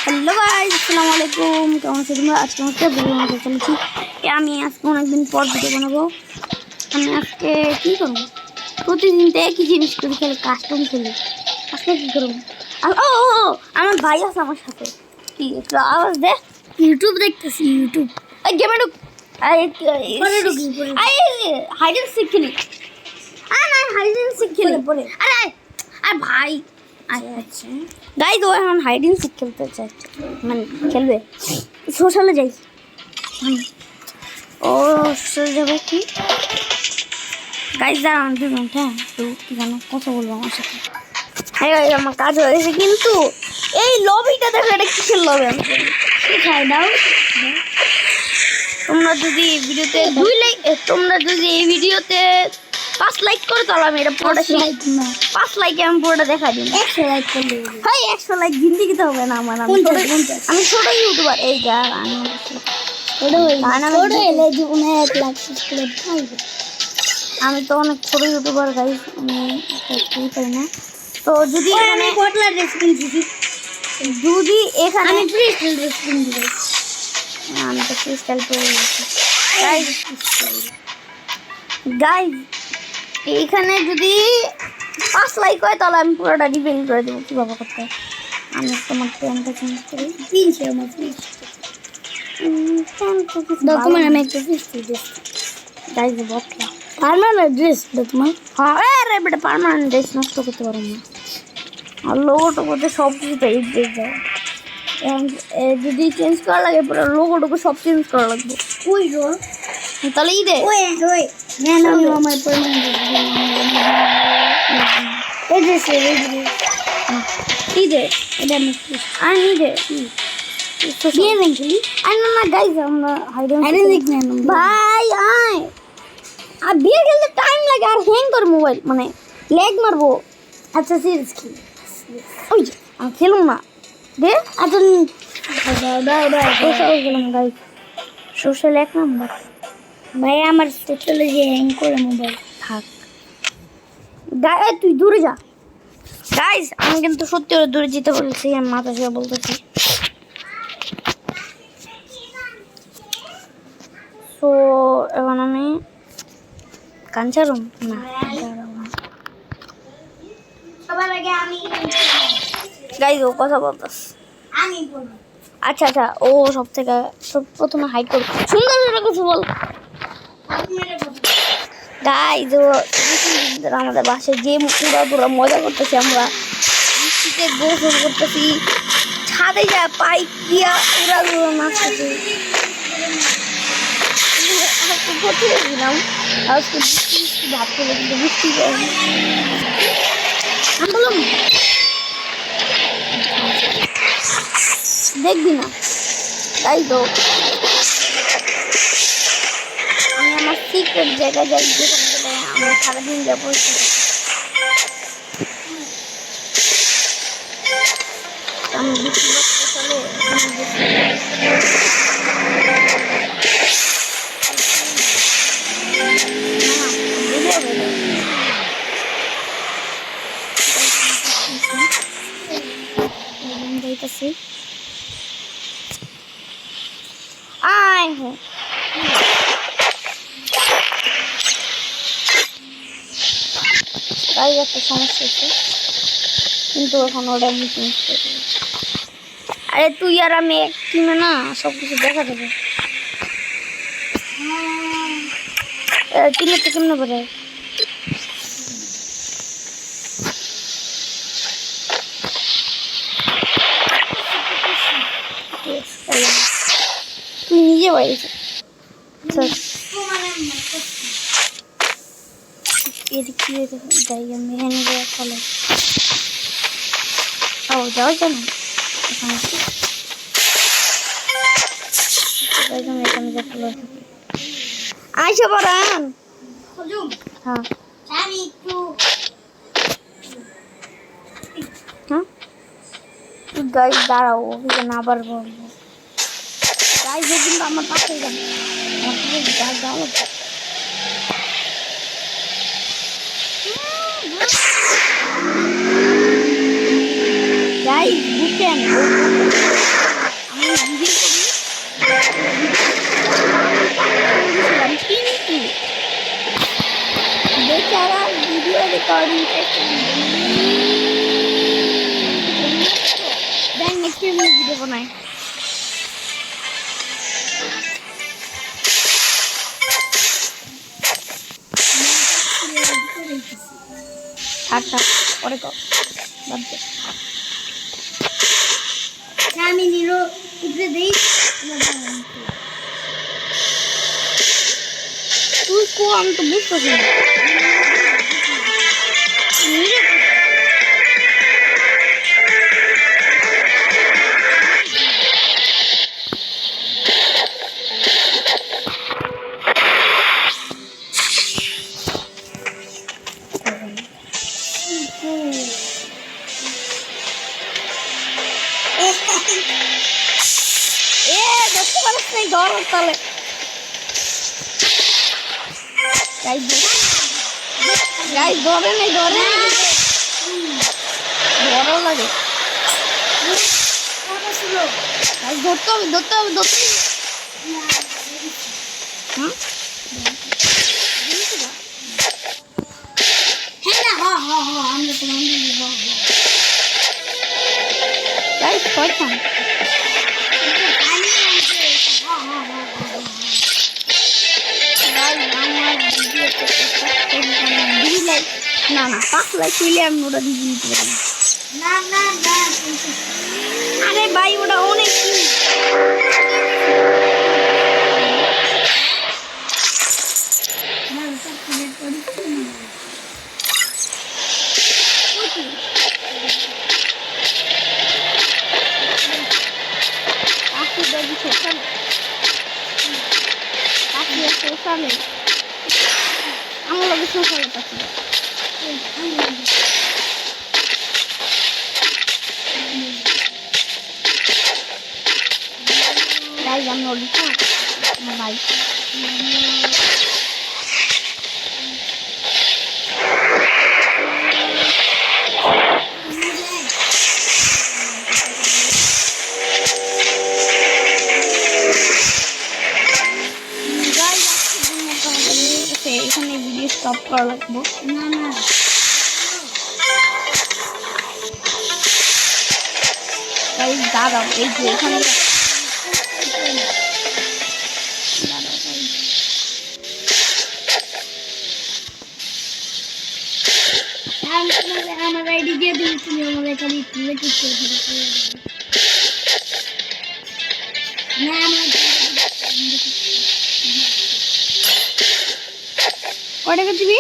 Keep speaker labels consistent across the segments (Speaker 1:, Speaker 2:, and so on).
Speaker 1: Hello guys, আসসালামু আলাইকুম। কেমন আছো তোমরা? আজকে আমাকে ভিডিও বানাতে চলেছি। আমি আজকে অনেকদিন পর ভিডিও বানাবো। আমি আজকে কী করবো? প্রতিদিন তো একই জিনিস করি, খেলে কাস্টম খেলি। আজকে কী করবো? ও আমার ভাই আছে আমার সাথে। কি একটু আওয়াজ দে।
Speaker 2: ইউটিউব দেখতেছি। ইউটিউব
Speaker 1: এই গেমে ঢুক। হাইড এন্ড সিক খেলি। না হাইড এন্ড সিক খেলি। আরে আরে ভাই, আচ্ছা গাইস, ও এখন হাইড এন্ড সিক খেলতে চাইছে, মানে খেলবে। সোশ্যালে যাই। ও সোশ্যালে যাবে কি? গাইস দাঁড়ান 2 মিনিট। হ্যাঁ, তো কি জানো কথা বলবো আমার সাথে। হ্যাঁ গাইস, আমার কাজ হয়ে গেছে, কিন্তু এই লবিটা দেখো, এটা কিসের লবি? আমি শিখাই দাও। তোমরা যদি এই ভিডিওতে 2 লাইক, তোমরা যদি এই ভিডিওতে 5 লাইক করো তাহলে আমি এটা পুরোটা 5 লাইকে আমি পুরোটা দেখা দিই।
Speaker 2: 100 লাইক করলে
Speaker 1: ভাই 100 লাইক জিন্দিগিতে হবে না আমার। আমি ছোট ইউটিউবার। এই যা আমি তো অনেক ছোট ইউটিউবার গাইস, আমি পাই না। তো যদি
Speaker 2: আমি কটলার রেসিপি দিছি,
Speaker 1: যদি এখানে
Speaker 2: আমি ফ্রিস্টাইল রেসিপি দিছি।
Speaker 1: আমি তো ফ্রিস্টাইল করে দিয়েছি গাইস। এইখানে যদি 5 লাইক হয় তাহলে আমি পুরোটা রিভিল করে দেবো কীভাবে করতে হয়। আমি তোমার প্যানটা চেঞ্জ করি।
Speaker 2: 300 আমার ডকুমেন্ট আমি একটা ফ্রিস্টাইল দিছি।
Speaker 1: গাইস বটলা
Speaker 2: পার্মানেন্ট ড্রেস তোমার।
Speaker 1: হ্যাঁ রে বেটা, পার্মানেন্ট ড্রেস নষ্ট করতে পারো না। আর লোগোটা করতে সব কিছুতে এই ড্রেস যাও। এখন যদি চেঞ্জ করা লাগে পুরো লোগোটুকু সব চেঞ্জ করা লাগবে।
Speaker 2: কই গো?
Speaker 1: তাহলে ই দে।
Speaker 2: ওই না না, আমি আমার পার্মানেন্ট এই ড্রেস
Speaker 1: ই দে।
Speaker 2: এটা আমি
Speaker 1: আর ই দে।
Speaker 2: দিয়ে দেন খালি।
Speaker 1: আর না গাইস, আমরা
Speaker 2: আইডেন দেখ না
Speaker 1: ভাই আয়। আর বিয়ে খেলতে টাইম লাগে আর হ্যাং করে মোবাইল, মানে ল্যাগ মারবো।
Speaker 2: আচ্ছা সিরিয়াস কি?
Speaker 1: ওই যে, আমি খেলুম না দে।
Speaker 2: আচ্ছা
Speaker 1: সোশ্যাল গেলাম গাইস, সোশ্যাল 1 নম্বর।
Speaker 2: ভাই আমার চলে যে হ্যাং করে মোবাইল।
Speaker 1: থাক তুই দূরে যা। গাইস আমি কিন্তু সত্যি ওরা দূরে যেতে বলছি, আমি মাথা শুয়ে বলতেছি। তো এখন আমি কাঞ্চারুম না
Speaker 2: সবার আগে আমি
Speaker 1: গাইস, ও কথা বলতাস।
Speaker 2: বলবো।
Speaker 1: আচ্ছা ও সব প্রথমে হাইড করো, সুন্দর করে কিছু বল। গাইস ও আমাদের বাসায় যে পুরা মজা করতেছি, আমরা বৃষ্টিতে গোসল করতেছি, ছাদে যা পাইপ দিয়া ওরা নাচতেছি। দিলাম আজকে বৃষ্টি ভাব করে, কিন্তু বৃষ্টি আমি বললাম দেখবি না। তাই তো আমি আমার সিক্রেট জায়গায় যাই, যেখানে গেলে আমরা সারাদিন যাবো। আমি বৃষ্টি করতে চলে যাইতেছি। আয় হ্যাঁ তাই একটা সমস্যা আছে, কিন্তু এখন ওটা আমি চেঞ্জ করে দেবো। আরে তুই আর আমি এক টিমে না, সব কিছু দেখা যাবে। টিমের তো কেমনে পড়ে তুই নিজে বাইরেছে। এদিকে যাই আমি এখানে ফলে যাওয়ার জন্য আইসা পড়ান। হ্যাঁ তুই গাইস দাঁড়াও, ওকে না আবার বলবো। গাইস কিন্তু আমার পাশে যান, গাইস বুঝছেন ভিডিও করি কিন্তু বেচারা ভিডিও রেকর্ডিং করতে দেন নেক্সট ভিডিও বানাই থাক পরে কর
Speaker 2: আমি নিলো উপরে দেই
Speaker 1: তুই কো আমি তো বুঝতেছি না দেখতে পারিস নাই ধর তাহলে গাইস ধরে নাই ধরো লাগে ধরতে হবে হুম
Speaker 2: আমরা তো
Speaker 1: গাইস কইতাম না 5 লাখ তুইলে আমি ওটা দিয়ে দিতে পারি
Speaker 2: না
Speaker 1: আরে ভাই ওটা অনেক আমার লগে সোশ্যাল পাচ্ছি গাইস আমি ওলি তো আমার ভাই এখানে ভিডিও স্টপ করা লাগবে
Speaker 2: না
Speaker 1: গাইস দাঁড়াও এই যে এখানে
Speaker 2: আমার আইডি দিয়ে দিন তুমি আমাদের খালি তুলে ঠিক করে দিবে না
Speaker 1: কয় টাকা দিবি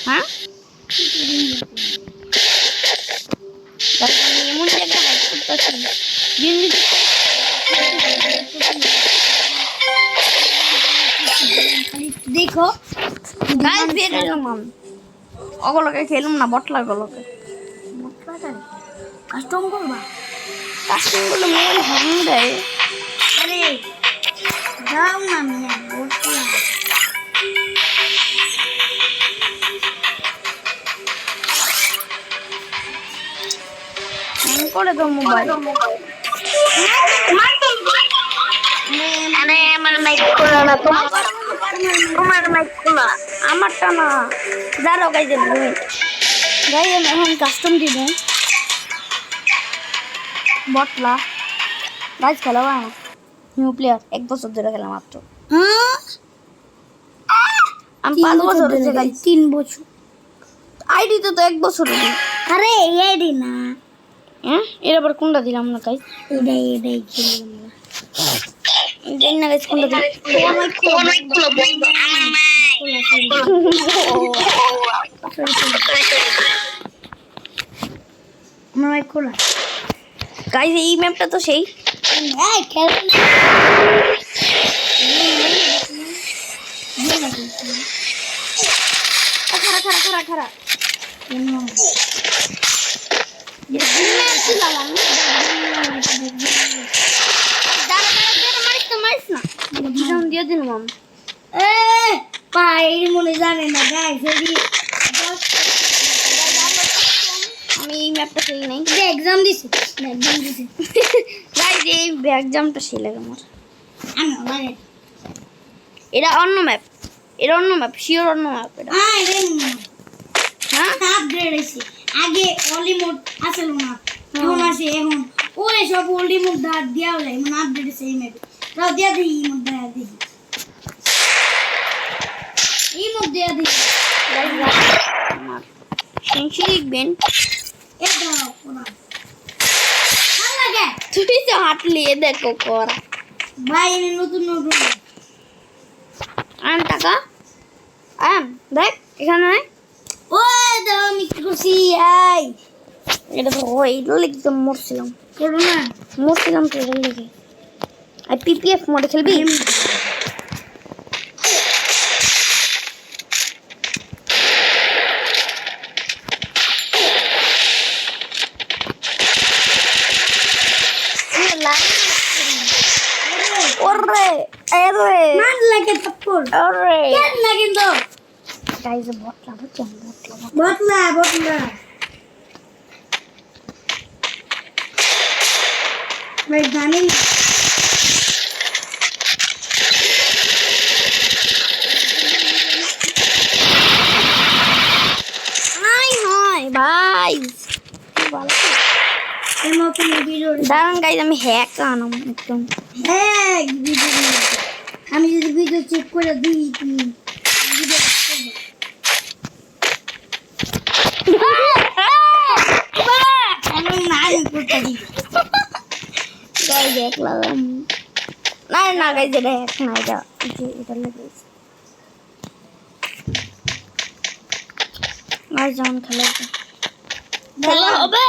Speaker 1: হ্যাঁ আমি এমন জায়গায় হাইট করতেছি
Speaker 2: দেখো
Speaker 1: গাইস বের হলাম আমি ওগুলোকে খেলুম না বটলা গুলোকে
Speaker 2: কাস্টম করবা
Speaker 1: কাস্টিং গুলো মোবাইল হ্যাং দেয়
Speaker 2: আরে যাও না মিয়া বলছিলাম
Speaker 1: হ্যাং করে তো মোবাইল
Speaker 2: আমার মাইক খোলা না তোমার মাইক খোলা
Speaker 1: আমারটা না দাঁড়াও গাইজ গাইজ আমি এখন কাস্টম দিব বটলা গাইজ খেলা হয় না নিউ প্লেয়ার 1 বছর ধরে খেলা মাত্র আমি 5 বছর ধরে গাইজ
Speaker 2: 3 বছর
Speaker 1: আইডি তো 1 বছর
Speaker 2: আরে এডি না
Speaker 1: হ্যাঁ এর আবার কোনটা দিলাম না গাইজ
Speaker 2: এটাই খেললাম না
Speaker 1: জানি না গাইজ কোনটা দিলাম
Speaker 2: আমার মাইক খোলা
Speaker 1: গাইজ এই ম্যাপটা তো সেই
Speaker 2: এই খেল
Speaker 1: খারা দিয়ে দিন মাম
Speaker 2: মনে জানে না গাইস
Speaker 1: আমি এই ম্যাপটা খেলি নাই
Speaker 2: এক্সাম দিছি
Speaker 1: গাইজ এই এক্সামটা সেই লাগে আমার
Speaker 2: আমি লাগে
Speaker 1: এটা অন্য ম্যাপ শিওর অন্য ম্যাপ এটা হ্যাঁ
Speaker 2: আপগ্রেড হইছে আগে অলি মোড আসল না এখন আছে এখন ওরে সব অলি মোড দিয়া যায় মানে আপডেট হইছে এই ম্যাপে তাও দিয়া দিই এই মোড দিয়া দিই
Speaker 1: আমার সেন্সি লিখবেন
Speaker 2: এটা ওরা ভাল লাগে
Speaker 1: তুই তো হাঁটলি দেখো করা
Speaker 2: ভাই এনে নতুন
Speaker 1: আম টাকা দেখ এখানে
Speaker 2: ও দাও আমি কি করছি আই
Speaker 1: এটা তো এইটা লিখে তো মরছিলাম
Speaker 2: করো না
Speaker 1: তো এটা লিখে আর পিপিএফ মোডে খেলবি ওরে আরে
Speaker 2: মান লাগে থাপ্পড়
Speaker 1: ওরে
Speaker 2: কেন না কিন্তু
Speaker 1: গাইজ বটলা
Speaker 2: বটলা ভাই জানি
Speaker 1: হাই হাই ভাই
Speaker 2: এর মতন ভিডিও
Speaker 1: দাঁড়ান গাইজ আমি হ্যাক আনাম একদম
Speaker 2: হ্যাঁ ভিডিও আমি যদি ভিডিও চেক করে দিই তুমি ভিডিও আমি না করতে দিই
Speaker 1: গাইজ দেখলাম না গাইজ এটা হ্যাক না এটা লেগেছে আর যেমন খেলা হবে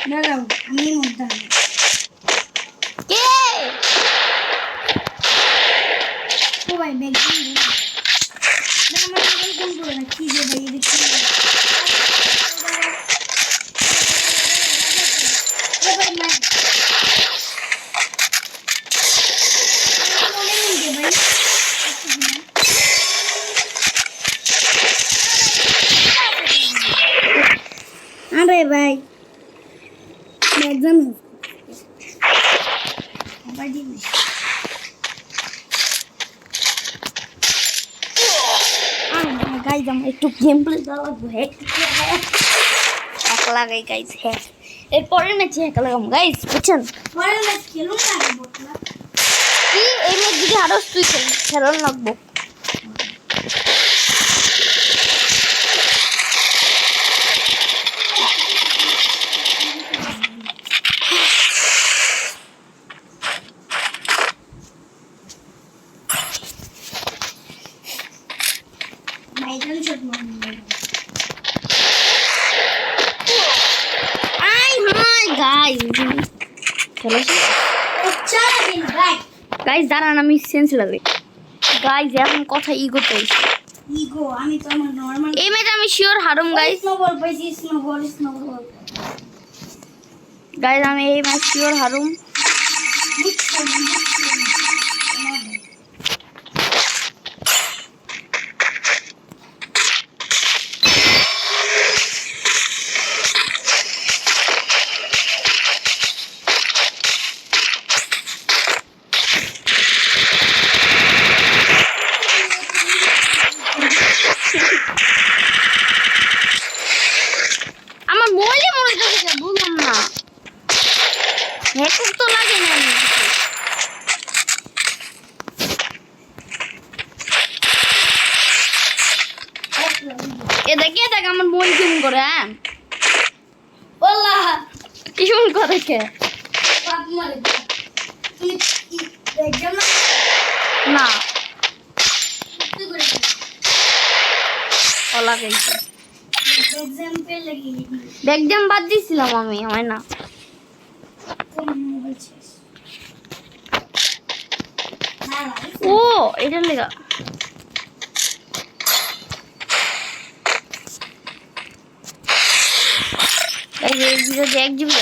Speaker 2: দাঁড়াও আমি মধ্যে
Speaker 1: কে
Speaker 2: ও ভাই ব্যাগ দিন না আমার মোবাইল কোন করে না কি যে ভাই দেখি ভাই ভাই আরে ভাই এক্সাম আবার দিবি
Speaker 1: গাইজ আমার একটু গেম প্লে চালাবো হ্যাক লাগাই গাইজ হ্যাক এর পরের ম্যাচে হ্যাক লাগাম গাইজ বুঝছেন
Speaker 2: পরে ম্যাচ খেলুন না বটলা
Speaker 1: কি এই ম্যাচ যদি আরো তুই খেলন লাগবো
Speaker 2: ভাইজান শট মারুন
Speaker 1: আই হাই গাইজ খেলো
Speaker 2: আচ্ছা দিন ভাই
Speaker 1: গাইজ দাঁড়ান আমি সেন্স লাগে গাইজ এখন কথা ইগো চলছে
Speaker 2: ইগো আমি তো আমার নরমাল
Speaker 1: এই ম্যাচ আমি শিওর হারুম গাইজ
Speaker 2: স্নোবল পাইছি স্নোবল
Speaker 1: গাইজ আমি এই ম্যাচ শিওর হারুম আমার মোবাইলে মনে হচ্ছে বুঝলাম না নেটওয়ার্ক তো লাগে না এ দেখ আমার মোবাইল কেমন করে হ্যাঁ
Speaker 2: বল্লা
Speaker 1: কেমন করে কে
Speaker 2: বাপ মারে তুমি এক্সাম
Speaker 1: না
Speaker 2: কি করে
Speaker 1: ওলা গেছে
Speaker 2: এক্সাম পেল লাগি
Speaker 1: ব্যাকডাম বাদ দিছিলাম আমি হয় না
Speaker 2: কোন মোবাইল শেষ না
Speaker 1: ও এটার লেগা এই যে ভিডিও দেখ জিবি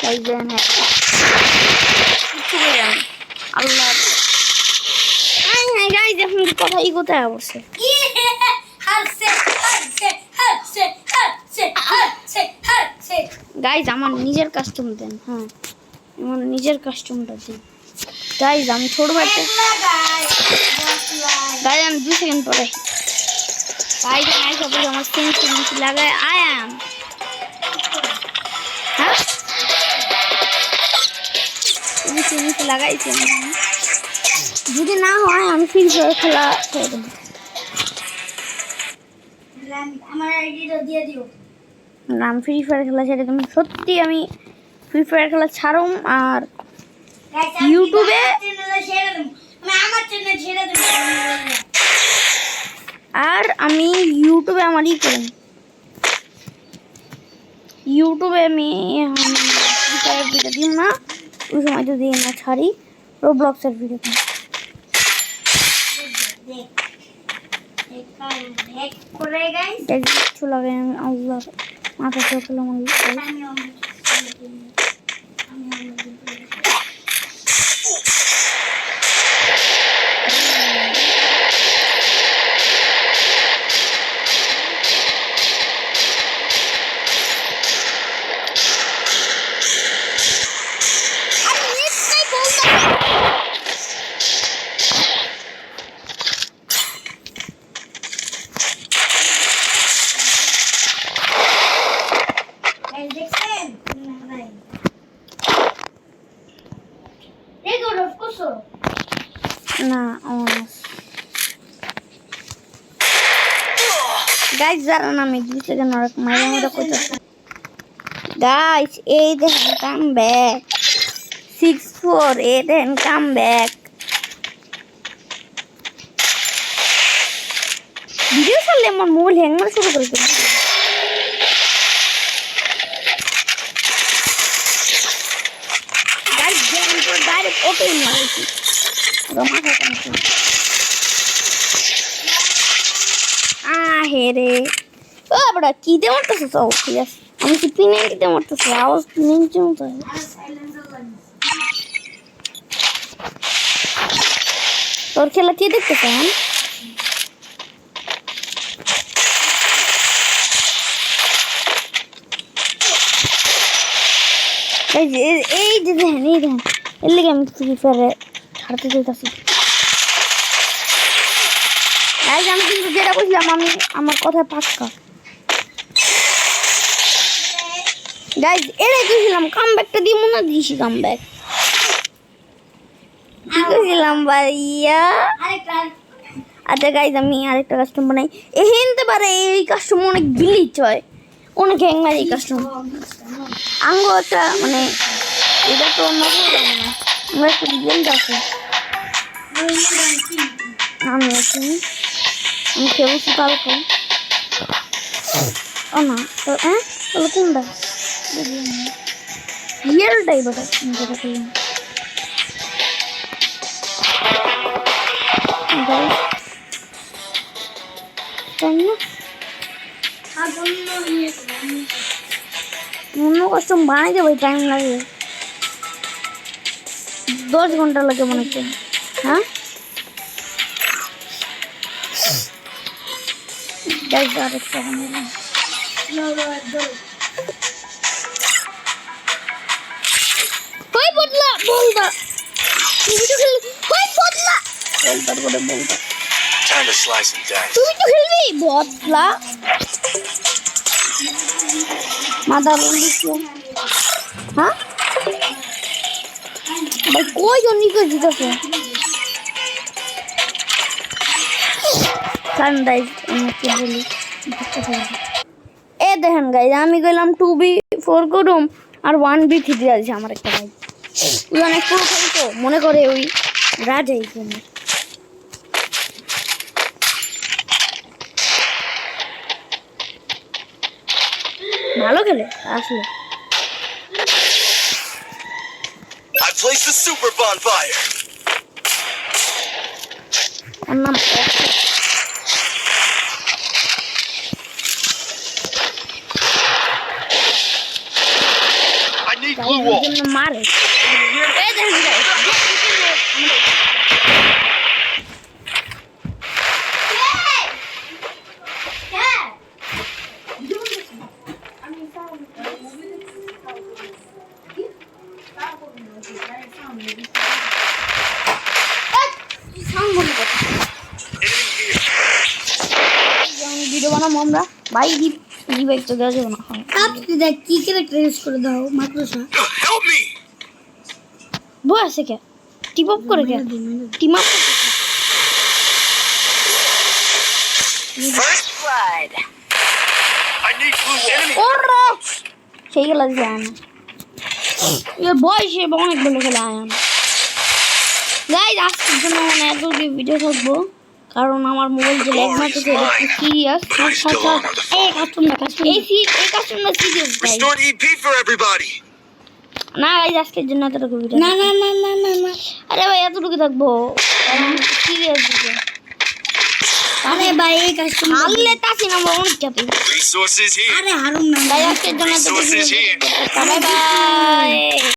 Speaker 1: এই যে হ্যাঁ কিছু করে কোথায় পড়ছে? গাইজ আমার নিজের কাস্টম দেন। হ্যাঁ আমার নিজের কাস্টমটা দিন গাইজ। আমি ছোট বাচ্চা গাইজ, আমি 2 সেকেন্ড পরে গাইজ আমি সবাই আমার সেন্সি লাগায় আয়াম। হ্যাঁ সেন্সি লাগাইছি আমি। যদি না হয় আমি ফ্রি ফায়ার খেলা ছেড়ে দেবো।
Speaker 2: আমার আইডিটা দিয়ে দিও।
Speaker 1: আমি ফ্রি ফায়ার খেলা ছেড়ে দেবো সত্যি। আমি ফ্রি ফায়ার খেলা ছাড়ুম আর ইউটিউবে আমি ইউটিউবে আমার করি। ইউটিউবে আমি ফ্রি ফায়ার ভিডিও দিই না, ওই সময় তো দিই না, ছাড়ি রোবলক্সের ভিডিও দিই। কিছু লাগে আমি আল্লাহ মাথা চোখলাম। না গাইজ জানেন আমি 2 সেকেন্ড অনেক মাঝে মধ্যে করতেছি। গাইজ এই দেখেন কাম ব্যাক 6-4, এই দেখেন কাম ব্যাক। ভিডিও ছাড়লে আমার মোবাইল হ্যাং মারা শুরু করেছে। গাইজ ডাইরেক্ট ওপেন মারেছি মাথা কামছে। হেরে ও বড়া কি দে মারতেছ? তো ঠিক আছে আমি কি পিনে দিতে মারতেছি, আওয়াজ পিনে দিতে মতো। তোর খেলা কি দেখতেছেন? এই যে দেখেন এর লেগে আমি ফ্রি ফায়ারে ছাড়তে চাইতেছি। আমি কিন্তু যেটা বুঝলাম আমি আমার কথা পাক্কা। গাইজ এটাই কইছিলাম কামব্যাকটা দিব না, দিছি কামব্যাক কইছিলাম ভাইয়া। আচ্ছা গাইজ আমি আরেকটা কাস্টম বানাই। এহেনতে পারে এই কাস্টম অনেক গ্লিচ হয়, অনেক হ্যাং মারে এই কাস্টম। আঙ্গ একটা মানে এটা তো নতুন আমরা একটা রিজেন্ট আছে। আমি খেলছি কালকে। ও না তো হ্যাঁ তাহলে কোনটা রিয়েলটাই বটা যেটা খেললাম। তাই না অন্য কাস্টম বানাই দেবো, টাইম লাগে 10 ঘন্টা লাগে মনে হচ্ছে। হ্যাঁ আরেকটা বানালাম। কই বদলা বলদা তুমি তো খেলবি? কই বদলা বলদার করে বলদা তুমি তো খেলবি বদলা মাদা বলিস। হ্যাঁ ভাই কই জনি কে জিতেছে সানরাইজ আমাকে বলি। এ দেখেন গাইজ আমি গেলাম 2v4 করুম আর 1v3 আছে আমার একটা ভাই। ওই অনেক পুরো খেলতো মনে করে ওই রাজাই জন্য ভালো খেলে আসলে।
Speaker 3: I placed the super bonfire.
Speaker 1: ওর নাম
Speaker 3: I need blue wall.
Speaker 1: মারে আমরা ভাই রিভাইভ তো দেওয়া যাবে না
Speaker 2: আপনি দেখ কি ক্যারেক্টার ইউজ করে দাও মাকড়সা
Speaker 3: Help me!
Speaker 1: বই আছে কে টিপ আপ করে কে team up
Speaker 3: First blood. I need blue enemy.
Speaker 1: ওরে সেই গেল যায় না এ বয়সে অনেক ভালো খেলে আয়াম গাইজ আজকের জন্য মানে এত ভিডিও থাকবো কারণ আমার মোবাইল যে ল্যাগ মারতেছে এটা একটু সিরিয়াস এই customer serious guys
Speaker 3: Restored EP for everybody.
Speaker 1: না গাইজ আজকের জন্য এতটুকু ভিডিও
Speaker 2: না না না না না না
Speaker 1: আরে ভাই এতটুকু থাকবো সিরিয়াস ভিডিও
Speaker 2: আরে ভাই এই কাস্টমার
Speaker 1: হারলে তাছি না অনেক চাপি
Speaker 3: Resources here.
Speaker 2: আরে হারুন না
Speaker 1: গাইজ আজকের জন্য এতটুকু
Speaker 3: Resources here.
Speaker 1: Bye bye